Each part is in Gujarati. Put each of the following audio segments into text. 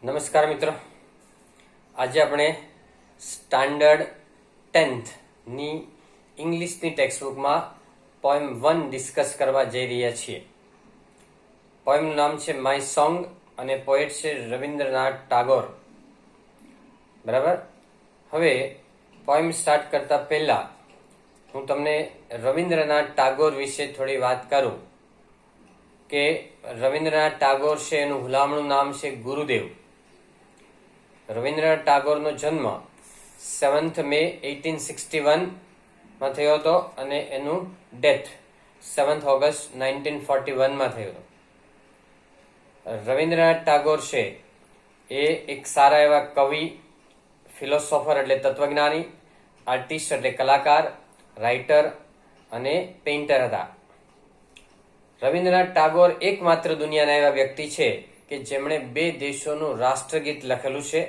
નમસ્કાર મિત્રો, આજે આપણે સ્ટાન્ડર્ડ 10th ની ઇંગ્લિશની ટેક્સ્ટબુકમાં પોએમ 1 ડિસ્કસ કરવા જઈ રહ્યા છીએ. પોએમનું નામ છે માય સોંગ અને પોએટ છે રવિન્દ્રનાથ ટાગોર. બરાબર. હવે પોએમ સ્ટાર્ટ કરતા પહેલા હું તમને રવિન્દ્રનાથ ટાગોર વિશે થોડી વાત કરું કે રવિન્દ્રનાથ ટાગોર છે એનું હુલામણું નામ છે ગુરુદેવ. રવિન્દ્રનાથ ટાગોરનો જન્મ 7th May 1861માં થયો હતો અને એનું ડેથ 7th August 1941માં થયો હતો. રવિન્દ્રનાથ ટાગોર છે એ એક સારા એવા કવિ, ફિલોસોફર એટલે તત્વજ્ઞાની, આર્ટિસ્ટ એટલે કલાકાર, રાઇટર અને પેઇન્ટર હતા. રવિન્દ્રનાથ ટાગોર એકમાત્ર દુનિયાના એવા વ્યક્તિ છે કે જેમણે 2 દેશોનું રાષ્ટ્રગીત લખેલું છે.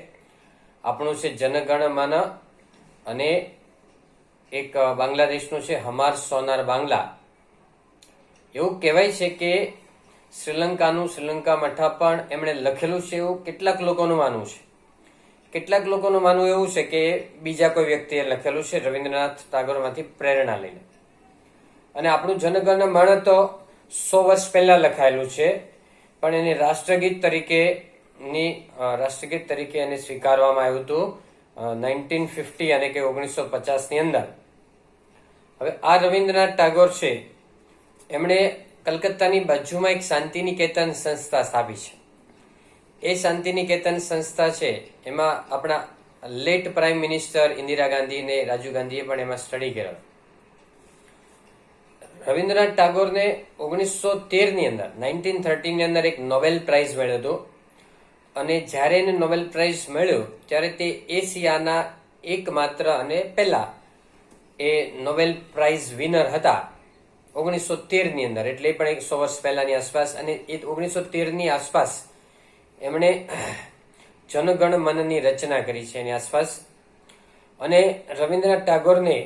આપણું છે જનગણ મન અને એક બાંગ્લાદેશનું છે હમાર સોનાર બાંગ્લા. એવું કહેવાય છે કે શ્રીલંકા મઠા પણ એમણે લખેલું છે એવું કેટલાક લોકોનું માનવું છે. કેટલાક લોકોનું માનવું એવું છે કે બીજા કોઈ વ્યક્તિએ લખેલું છે રવિન્દ્રનાથ ટાગોરમાંથી પ્રેરણા લઈને. અને આપણું જનગણ મન તો 100 વર્ષ પહેલા લખાયેલું છે, પણ એની રાષ્ટ્રગીત તરીકે એને સ્વીકારવામાં આવ્યું હતું 1950 અને કે 1950ની અંદર. હવે આ રવિન્દ્રનાથ ટાગોર છે એમણે કલકત્તાની બાજુમાં એક શાંતિનિકેતન સંસ્થા સ્થાપી છે. એ શાંતિનિકેતન સંસ્થા છે એમાં આપણા late prime minister Indira Gandhi અને રાજીવ ગાંધીએ પણ એમાં સ્ટડી કર્યો. રવિન્દ્રનાથ ટાગોરને 1913ની અંદર 1913ની અંદર એક નોબેલ પ્રાઇઝ મળ્યો હતો. અને જ્યારે એને નોબેલ પ્રાઇઝ મળ્યો ત્યારે તે એશિયાના એકમાત્ર અને પહેલા એ નોબેલ પ્રાઇઝ વિનર હતા 1913ની અંદર, એટલે પણ 100 વર્ષ પહેલાની આસપાસ. અને એ 1913ની આસપાસ એમણે જનગણ મનની રચના કરી છે એની આસપાસ. અને રવિન્દ્રનાથ ટાગોરને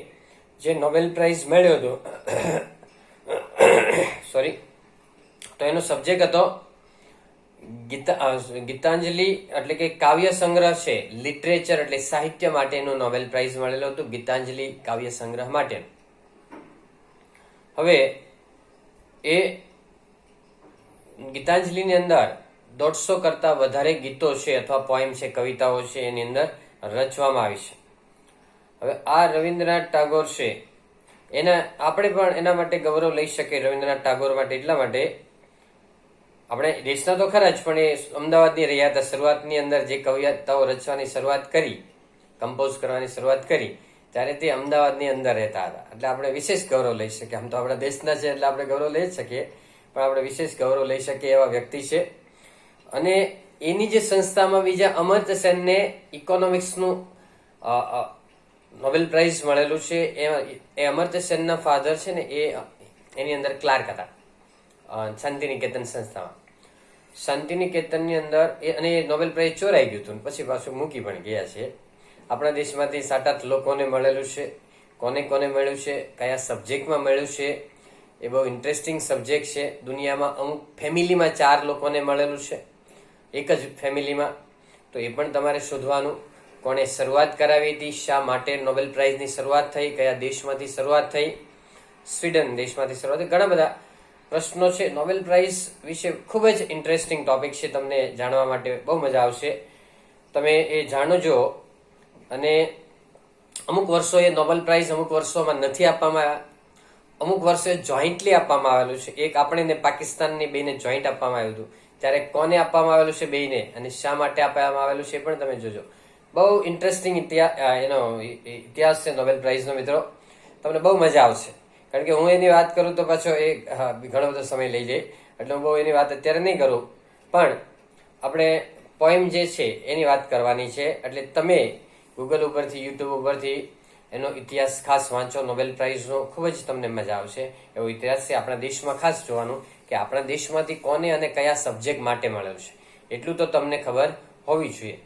જે નોબેલ પ્રાઇઝ મળ્યો હતો તો એનો સબ્જેક્ટ હતો ગીતાંજલિ, એટલે કે કાવ્ય સંગ્રહ છે. લિટરેચર એટલે સાહિત્ય માટેનું નોબેલ પ્રાઇઝ મળેલો હતું, ગીતાંજલિ કાવ્ય સંગ્રહ માટે. હવે એ ગીતાંજલિની અંદર 150 કરતા વધારે ગીતો છે અથવા પોએમ છે, કવિતાઓ છે એની અંદર રચવામાં આવી છે. હવે આ રવિન્દ્રનાથ ટાગોર છે આપણે પણ એના માટે ગૌરવ લઈ શકીએ. રવિન્દ્રનાથ ટાગોર માટે એટલા માટે, આપણે દેશના તો ખરા જ, પણ એ અમદાવાદની રહ્યા હતા. શરૂઆતની અંદર જે કવિતાઓ રચવાની શરૂઆત કરી, કમ્પોઝ કરવાની શરૂઆત કરી, ત્યારે તે અમદાવાદની અંદર રહેતા હતા. એટલે આપણે વિશેષ ગૌરવ લઈ શકીએ. આમ તો આપણા દેશના છે એટલે આપણે ગૌરવ લઈ જ શકીએ, પણ આપણે વિશેષ ગૌરવ લઈ શકીએ એવા વ્યક્તિ છે. અને એની જે સંસ્થામાં બીજા અમર્ત્ય સેનને ઇકોનોમિક્સનું નોબેલ પ્રાઇઝ મળેલું છે. એ અમર્ત્ય સેનના ફાધર છે ને એની અંદર ક્લાર્ક હતા શાંતિનિકેતન સંસ્થામાં. શાંતિનિકેતનની અંદર અને નોબેલ પ્રાઇઝ ચોરાઈ ગયું હતું, પછી પાછું મૂકી પણ ગયા છે. આપણા દેશમાંથી 7-8 લોકોને મળેલું છે. કોને કોને મળ્યું છે, કયા સબ્જેક્ટમાં મળ્યું છે, એ બહુ ઇન્ટરેસ્ટિંગ સબ્જેક્ટ છે. દુનિયામાં અમુક ફેમિલીમાં 4 લોકોને મળેલું છે, એક જ ફેમિલીમાં. તો એ પણ તમારે શોધવાનું. કોણે શરૂઆત કરાવી હતી, શા માટે નોબેલ પ્રાઇઝની શરૂઆત થઈ, કયા દેશમાંથી શરૂઆત થઈ, સ્વીડન દેશમાંથી શરૂઆત થઈ. ઘણા બધા પ્રશ્નો છે. નોબેલ પ્રાઇઝ વિશે ખૂબ જ ઇન્ટરેસ્ટિંગ ટોપિક છે, તમને જાણવા માટે બહુ મજા આવશે. તમે એ જાણજો. અને અમુક વર્ષો એ નોબેલ પ્રાઇઝ અમુક વર્ષોમાં નથી આપવામાં આવ્યા, અમુક વર્ષે જોઈન્ટલી આપવામાં આવેલું છે. એક આપણે ને પાકિસ્તાનની બેને જોઈન્ટ આપવામાં આવ્યું હતું. ત્યારે કોને આપવામાં આવેલું છે બેને અને શા માટે આપવામાં આવેલું છે એ પણ તમે જોજો. બહુ ઇન્ટરેસ્ટિંગ ઇતિહાસ છે નોબેલ પ્રાઇઝનો મિત્રો, તમને બહુ મજા આવશે. કારણ કે હું એની વાત કરું તો પાછો એ ઘણો બધો સમય લઈ જાય, એટલે હું બહુ એની વાત અત્યારે નહીં કરું. પણ આપણે પોએમ જે છે એની વાત કરવાની છે. એટલે તમે ગૂગલ ઉપરથી, યુટ્યુબ ઉપરથી એનો ઇતિહાસ ખાસ વાંચો. નોબેલ પ્રાઇઝનો ખૂબ જ તમને મજા આવશે એવો ઇતિહાસ છે. આપણા દેશમાં ખાસ જોવાનું કે આપણા દેશમાંથી કોને અને કયા સબ્જેક્ટ માટે મળેલું છે, એટલું તો તમને ખબર હોવી જોઈએ.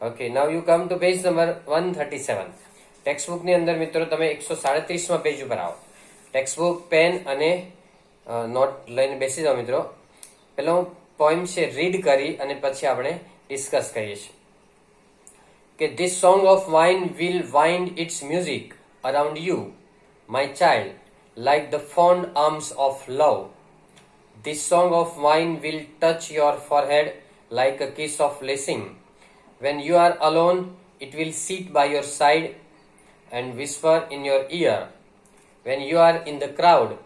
Okay, now you come to page number 137. ટેક્સ્ટબુકની અંદર મિત્રો તમે 137માં પેજ ઉપર આવો. ટેક્સ્ટબુક, પેન અને નોટ લઈને બેસી જાઓ મિત્રો. પહેલા હું પોઈમ છે રીડ કરી અને પછી આપણે ડિસ્કસ કરીએ છીએ કે this song of wine will wind its music around you my child like the fond arms of love. This song of wine will touch your forehead like a kiss of blessing. When you are alone, it will sit by your side and whisper in your ear. When you are in the crowd,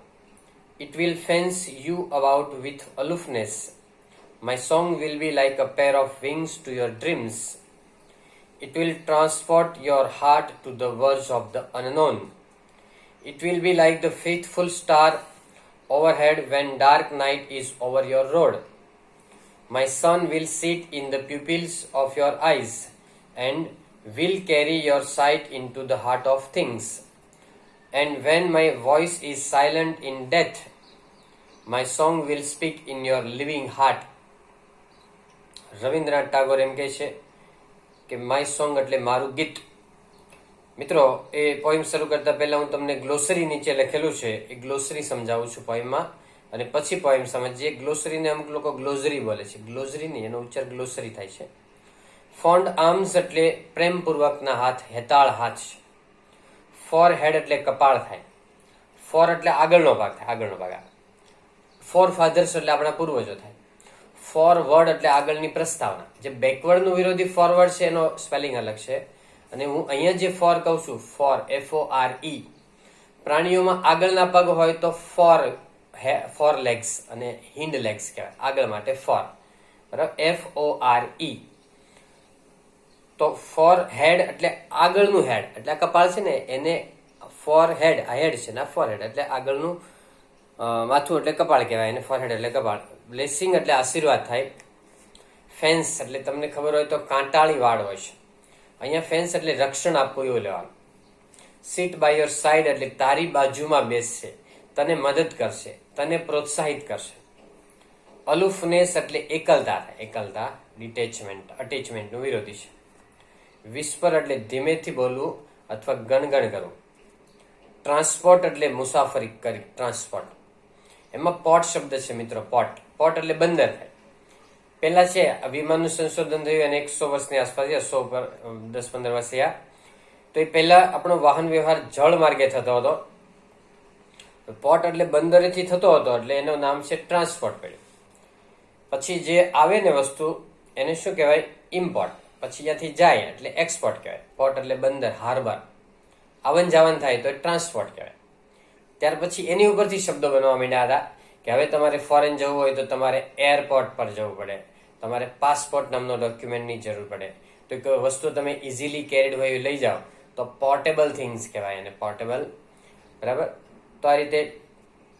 it will fence you about with aloofness. My song will be like a pair of wings to your dreams. It will transport your heart to the verge of the unknown. It will be like the faithful star overhead when dark night is over your road. My sun will sit in the pupils of your eyes and will carry your sight into the heart of things. And when my voice is silent in death, my song will speak in your living heart. Rabindranath Tagore એમ કહે છે કે માય સોંગ એટલે મારું ગીત. મિત્રો, એ પોઈમ શરૂ કરતા પહેલા હું તમને ગ્લોસરી નીચે લખેલું છે એ ગ્લોસરી સમજાવું છું પોઈમમાં, અને પછી પોઈમ સમજીએ. ગ્લોસરીને અમુક લોકો ગ્લોઝરી બોલે છે, ગ્લોઝરી નહીં, એનો ઉચ્ચાર ગ્લોસરી થાય છે. ફોન્ડ આર્મ્સ એટલે પ્રેમપૂર્વકના હાથ, હેતાળ હાથ છે. ફોર હેડ એટલે કપાળ થાય. ફોર એટલે આગળનો ભાગ થાય, આગળનો ભાગ. ફોર ફાધર્સ એટલે આપણા પૂર્વજો થાય. ફોરવર્ડ એટલે આગળની પ્રસ્તાવના. જે બેકવર્ડનું વિરોધી ફોરવર્ડ છે એનો સ્પેલિંગ અલગ છે, અને હું અહીંયા જે ફોર કહું છું, ફોર FORE, પ્રાણીઓમાં આગળના પગ હોય તો ફોર લેગ્સ અને હિન્ડ લેગ્સ કહેવાય, આગળ માટે ફોર, બરાબર, FORE. તો ફોર હેડ એટલે આગળનું હેડ, એટલે કપાળ છે ને એને ફોર હેડ, આ હેડ છે ને ફોર હેડ એટલે આગળનું માથું એટલે કપાળ કહેવાય, એને ફોર હેડ એટલે કપાળ. બ્લેસિંગ એટલે આશીર્વાદ થાય. ફેન્સ એટલે તમને ખબર હોય તો કાંટાળી વાળ હોય છે, અહીંયા ફેન્સ એટલે રક્ષણ આપવું એવું લેવાનું. સીટ બાય યોર સાઈડ એટલે તારી બાજુમાં બેસશે, તને મદદ કરશે, તને પ્રોત્સાહિત કરશે. અલુફનેસ એટલે એકલતા થાય, એકલતા, ડિટેચમેન્ટ, અટેચમેન્ટનું વિરોધી છે. વિસ્પર એટલે ધીમેથી બોલવું અથવા ગણગણ કરવું. ટ્રાન્સપોર્ટ એટલે મુસાફરી કરી, ટ્રાન્સપોર્ટ. એમાં પોટ શબ્દ છે મિત્રો, પોટ. પોટ એટલે બંદર થાય. પહેલા છે વિમાનનું સંશોધન થયું અને 100 વર્ષની આસપાસ, 100 ઉપર 10-15 વર્ષ થયા. તો એ પહેલા આપણો વાહન વ્યવહાર જળ માર્ગે થતો હતો. પોર્ટ એટલે બંદરેથી થતો હતો, એટલે એનું નામ છે ટ્રાન્સપોર્ટ પડ્યું. પછી જે આવે ને વસ્તુ એને શું કહેવાય? ઇમ્પોર્ટ. પછી ત્યાંથી જાય એટલે એક્સપોર્ટ કહેવાય. પોર્ટ એટલે બંદર, હાર્બર. આવન જાવન થાય તો ટ્રાન્સપોર્ટ કહેવાય. ત્યાર પછી એની ઉપરથી શબ્દો બનવા માંડ્યા હતા કે હવે તમારે ફોરેન જવું હોય તો તમારે એરપોર્ટ પર જવું પડે, તમારે પાસપોર્ટ નામનો ડોક્યુમેન્ટની જરૂર પડે. તો કોઈ વસ્તુ તમે ઇઝીલી કેરીડ હોય લઈ જાઓ તો પોર્ટેબલ થિંગ્સ કહેવાય એને, પોર્ટેબલ, બરાબર. તો આ રીતે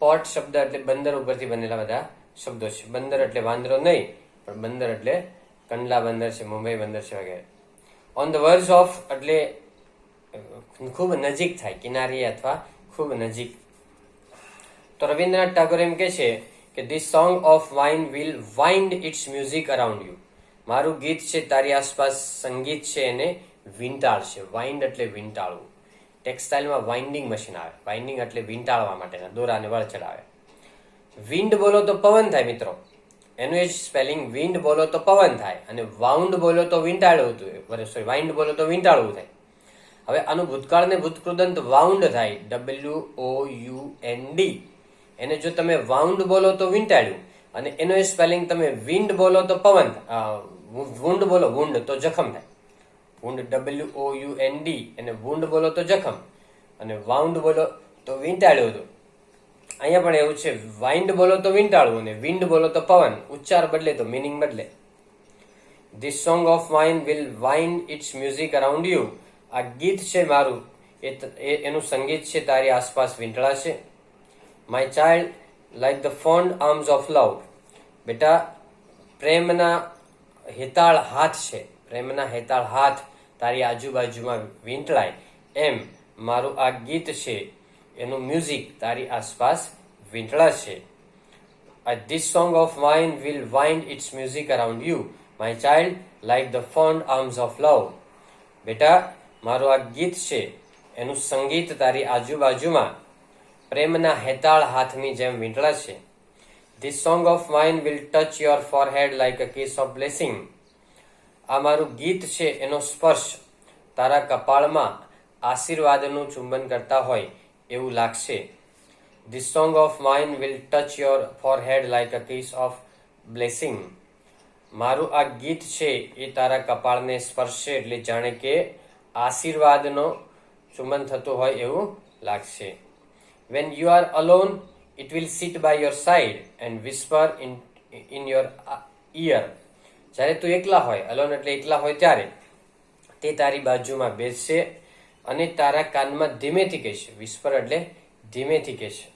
પોર્ટ શબ્દ એટલે બંદર ઉપરથી બનેલા બધા શબ્દો છે. બંદર એટલે વાંદરો નહીં, પણ બંદર એટલે કંડલા બંદર છે, મુંબઈ બંદર છે વગેરે. ઓન ધ વર્જ ઓફ એટલે ખૂબ નજીક થાય, કિનારીએ અથવા ખૂબ નજીક. તો રવિન્દ્રનાથ ટાગોર એમ કે છે કે this song of wine will wind its music around you. મારું ગીત છે તારી આસપાસ સંગીત છે એને વીંટાળશે. વાઇન્ડ એટલે વીંટાળવું. ટેક્સટાઇલમાં વાઇન્ડિંગ મશીન આવે. વાઇન્ડિંગ એટલે વીંટાળવા માટેના દોરાને વળ ચડાવે. વિન્ડ બોલો તો પવન થાય મિત્રો, એનું એ સ્પેલિંગ. વિન્ડ બોલો તો પવન થાય, અને વાઉન્ડ બોલો તો વીંટાળવું થાય, સોરી, વાઇન્ડ બોલો તો વીંટાળવું થાય. હવે આનું ભૂતકાળ ને ભૂતકૃદંત વાઉન્ડ થાય, WOUND. એને જો તમે વાઉન્ડ બોલો તો વીંટાળ્યું, અને એનો એ સ્પેલિંગ તમે વિન્ડ બોલો તો પવન, વુન્ડ બોલો, વુન્ડ તો જખમ થાય. વુન્ડ WOUND, એને વુન્ડ બોલો તો જખમ, અને વાઉન્ડ બોલો તો વીંટાળ્યું હતું. અહીંયા પણ એવું છે, વાઇન્ડ બોલો તો વીંટાળવું અને વિન્ડ બોલો તો પવન. ઉચ્ચાર બદલે તો મિનિંગ બદલે. This song of wine will wind its music around you. આ ગીત છે મારું, એનું સંગીત છે તારી આસપાસ વીંટળાશે. My child like the fond arms of love. બેટા, પ્રેમના હેતાળ હાથ છે, પ્રેમના હેતાળ હાથ તારી આજુબાજુમાં વીંટળાય એમ મારું આ ગીત છે, એનું મ્યુઝિક તારી આસપાસ વીંટળાશે. This song of wine will wind its music around you, my child, like the fond arms of love. બેટા, મારું આ ગીત છે એનું સંગીત તારી આજુબાજુમાં પ્રેમના હેતાળ હાથની જેમ વીંટળાશે. This song of mine will touch your forehead like a kiss of blessing. આ મારું ગીત છે એનો સ્પર્શ તારા કપાળમાં આશીર્વાદનું ચુંબન કરતા હોય એવું લાગશે. This song of mine will touch your forehead like a kiss of blessing. મારું આ ગીત છે એ તારા કપાળને સ્પર્શે એટલે જાણે કે આશીર્વાદનો ચુંબન થતું હોય એવું લાગશે. When you are alone, it will sit by your side and whisper in your ear. જ્યારે તું એકલા હોય, અલોન એટલે એકલા હોય ત્યારે તે તારી બાજુમાં બેસશે અને તારા કાનમાં ધીમેથી કહેશે. વિસ્પર એટલે ધીમેથી કહેશે.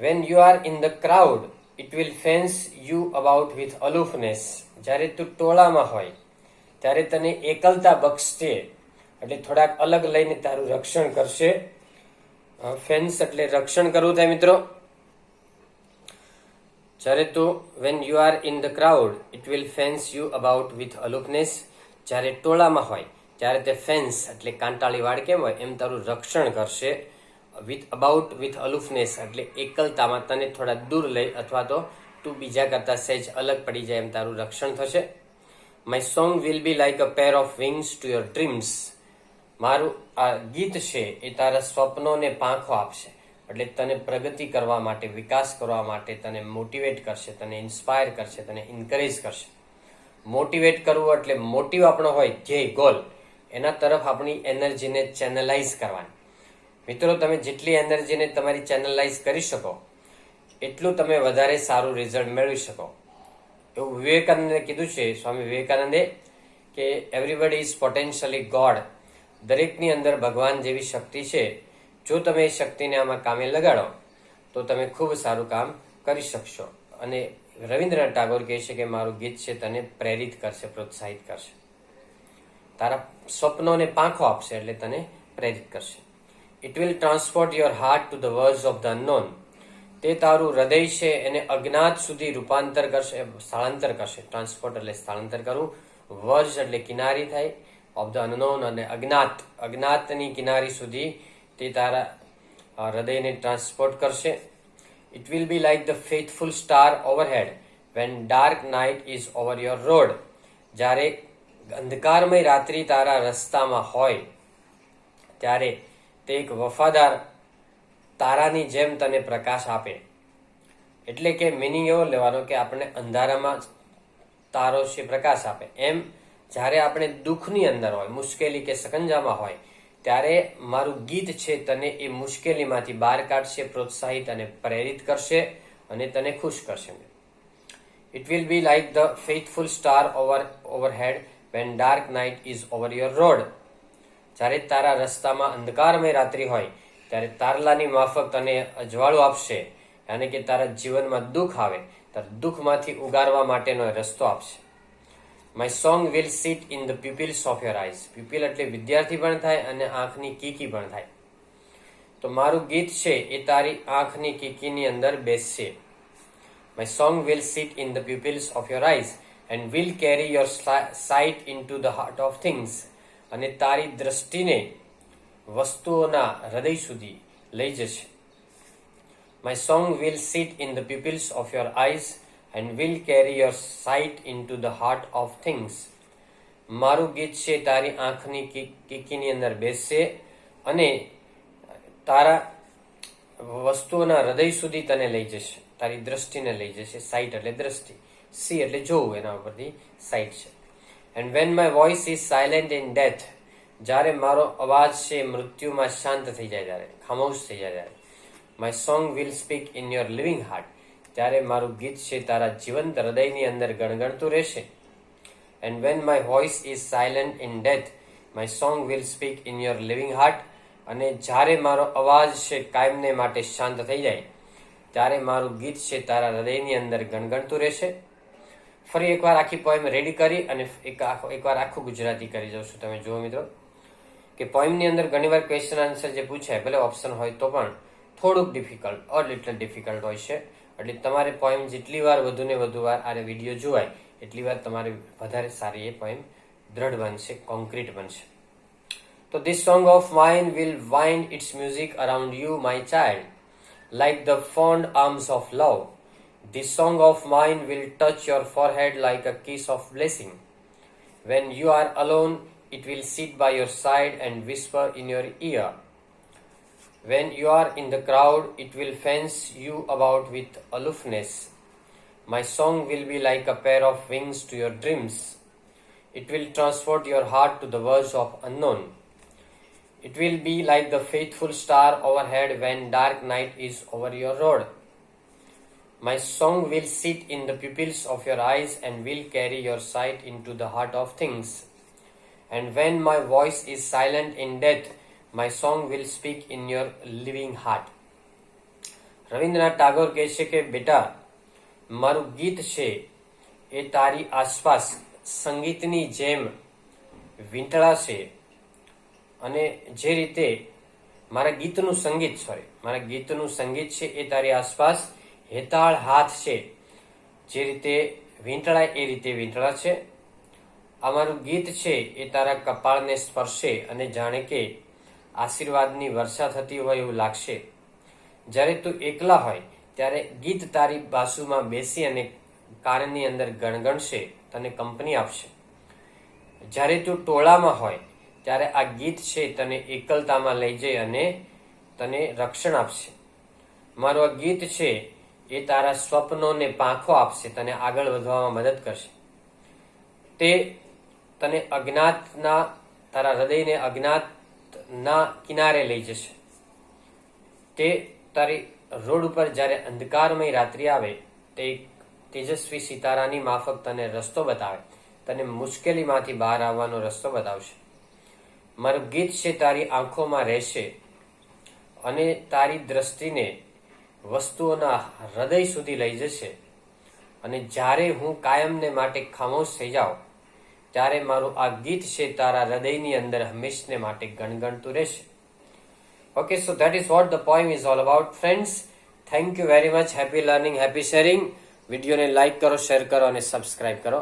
When you are in the crowd, it will fence you about with aloofness. જ્યારે તું ટોળામાં હોય ત્યારે તને એકલતા બક્ષશે એટલે થોડાક અલગ લઈને તારું રક્ષણ કરશે. ફેન્સ એટલે રક્ષણ કરવું થાય મિત્રો. જ્યારે તું when you are in the crowd, it will fence you about with aloofness. જ્યારે ટોળામાં હોય ત્યારે તે ફેન્સ એટલે કાંટાળી વાળ કેમ હોય એમ તારું રક્ષણ કરશે. with aloofness એટલે એકલતામાં તને થોડા દૂર લઈ અથવા તો તું બીજા કરતા સહેજ અલગ પડી જાય એમ તારું રક્ષણ થશે. My song will be like a pair of wings to your dreams. મારું આ ગીત છે એ તારા સ્વપ્નોને પાંખો આપશે એટલે તને પ્રગતિ કરવા માટે, વિકાસ કરવા માટે તને મોટિવેટ કરશે, તને ઇન્સ્પાયર કરશે, તને ઇન્કરેજ કરશે. મોટિવેટ કરવું એટલે મોટિવ આપણો હોય ધ્યેય, ગોલ, એના તરફ આપણી એનર્જીને ચેનલાઇઝ કરવાની. મિત્રો, તમે જેટલી એનર્જીને તમારી ચેનલાઇઝ કરી શકો એટલું તમે વધારે સારું રિઝલ્ટ મેળવી શકો. એવું વિવેકાનંદે કીધું છે, સ્વામી વિવેકાનંદે, કે એવરીબડી ઇઝ પોટેન્શિયલી ગોડ. દરેકની અંદર ભગવાન જેવી શક્તિ છે. જો તમે એ શક્તિને આમાં કામે લગાડો તો તમે ખૂબ સારું કામ કરી શકશો. અને રવિન્દ્રનાથ ટાગોર કહે છે કે મારું ગીત છે તને પ્રેરિત કરશે, પ્રોત્સાહિત કરશે, તારા સ્વપ્નોને પાંખો આપશે એટલે તને પ્રેરિત કરશે. It will transport your heart to the world of the unknown. તે તારું હૃદય છે એને અજ્ઞાત સુધી રૂપાંતર કરશે, સ્થળાંતર કરશે. ટ્રાન્સપોર્ટ એટલે સ્થળાંતર કરવું, વર્જ એટલે કિનારી થાય, ઓફ ધ અનનોન અને અજ્ઞાત, અજ્ઞાતની કિનારી સુધી તે તારા હૃદયને ટ્રાન્સપોર્ટ કરશે. It will be like the faithful star overhead van dark night is over your road. જ્યારે અંધકારમય રાત્રિ તારા રસ્તામાં હોય ત્યારે તે એક વફાદાર તારાની જેમ તને પ્રકાશ આપે. એટલે કે મિનિંગ એવો લેવાનો કે આપણે અંધારામાં તારો છે પ્રકાશ આપે. એમ જ્યારે આપણે દુઃખની અંદર હોય, મુશ્કેલી કે સકંજામાં હોય ત્યારે મારું ગીત છે તને એ મુશ્કેલીમાંથી બહાર કાઢશે, પ્રોત્સાહિત અને પ્રેરિત કરશે અને તને ખુશ કરશે. It will be like the faithful star overhead van dark night is over your road. જ્યારે તારા રસ્તામાં અંધકારમય રાત્રિ હોય ત્યારે તારલાની માફક તને અજવાળું આપશે અને કે તારા જીવનમાં દુઃખ આવે ત્યારે દુઃખમાંથી ઉગારવા માટેનો રસ્તો આપશે. My song will sit in the pupils of your eyes. Pupil એટલે વિદ્યાર્થી પણ થાય અને આંખની કીકી પણ થાય. તો મારું ગીત છે એ તારી આંખની કીકીની અંદર બેસશે. My song will sit in the pupils of your eyes and will carry your sight into the heart of things. અને તારી દ્રષ્ટિને વસ્તુઓના હૃદય સુધી લઈ જશે. My song will sit in the pupils of your eyes and will carry your sight into the heart of things. મારું ગીત છે તારી આંખની કીકીની અંદર બેસશે અને તારા વસ્તુઓના હૃદય સુધી તને લઈ જશે, તારી દ્રષ્ટિને લઈ જશે. સાઇટ એટલે દ્રષ્ટિ, સી એટલે જોવું, એના ઉપરથી સાઇટ છે. And when my voice is silent in death, જ્યારે મારો અવાજ છે મૃત્યુમાં શાંત થઈ જાય, ત્યારે ખામોશ થઈ જાય, ત્યારે my song will speak in your living heart. ત્યારે મારું ગીત છે તારા જીવંત હૃદયની અંદર ગણગણતું રહેશે. And when my voice is silent in death, my song will speak in your living heart. અને જ્યારે મારો અવાજ છે કાયમને માટે શાંત થઈ જાય ત્યારે મારું ગીત છે તારા હૃદયની અંદર ગણગણતું રહેશે. ફરી એકવાર આખી પોએમ રેડી કરી અને એકવાર આખું ગુજરાતી કરી જાઉં છું. તમે જુઓ મિત્રો કે પોએમની અંદર ઘણીવાર ક્વેશ્ચન આન્સર જે પૂછાય, ભલે ઓપ્શન હોય તો પણ થોડુંક ડિફિકલ્ટ, ઓર લિટલ ડિફિકલ્ટ હોય છે. એટલે તમારે પોએમ જેટલી વાર વધુ ને વધુ વાર આ વિડીયો જોવાય એટલી વાર તમારે વધારે સારી એ પોએમ દ્રઢ બનશે, કોન્ક્રીટ બનશે. તો this song of mine will wind its music around you, my child. like the fond arms of love. This song of mine will touch your forehead like a kiss of blessing. When you are alone, it will sit by your side and whisper in your ear. When you are in the crowd, it will fence you about with aloofness. My song will be like a pair of wings to your dreams. It will transport your heart to the verge of unknown. It will be like the faithful star overhead when dark night is over your road. My song will sit in the pupils of your eyes and will carry your sight into the heart of things. And when my voice is silent in death, my song will speak in your living heart. Rabindranath Tagore કહે છે કે બેટા, મારું ગીત છે એ તારી આસપાસ સંગીતની જેમ વીંટળાશે, અને જે રીતે મારા ગીતનું સંગીત છે એ તારી આસપાસ હેતાળ હાથ છે, જે રીતે વીંટળાય એ રીતે વીંટળાશે. આ મારું ગીત છે એ તારા કપાળને સ્પર્શે અને જાણે કે આશીર્વાદની વર્ષા થતી હોય એવું લાગશે. જ્યારે તું એકલા હોય ત્યારે ગીત તારી બાજુમાં બેસી અને કાનની અંદર ગણગણશે, તને કંપની આપશે. જ્યારે તું ટોળામાં હોય ત્યારે આ ગીત છે તને એકલતામાં લઈ જઈ અને તને રક્ષણ આપશે. મારું આ ગીત છે એ તારા સ્વપ્નોને પાંખો આપશે, તને આગળ વધવામાં મદદ કરશે. તે તને અજ્ઞાતના, તારા હૃદયને અજ્ઞાતના કિનારે લઈ જશે. તે તારી રોડ ઉપર જ્યારે અંધકારમય રાત્રિ આવે તે તેજસ્વી સિતારાની માફક તને રસ્તો બતાવે, તને મુશ્કેલીમાંથી બહાર આવવાનો રસ્તો બતાવશે. મારું ગીત છે તારી આંખોમાં રહેશે અને તારી દ્રષ્ટિને વસ્તુઓના હૃદય સુધી લઈ જશે. અને જ્યારે હું કાયમને માટે ખામોશ થઈ જાઉં ત્યારે મારું આ ગીત છે તારા હૃદયની અંદર હંમેશને માટે ગણગણતું રહેશે. Okay, so that is what the poem is all about, friends. Thank you very much. Happy learning, happy sharing. વિડીયોને લાઈક કરો, શેર કરો અને સબસ્ક્રાઇબ કરો.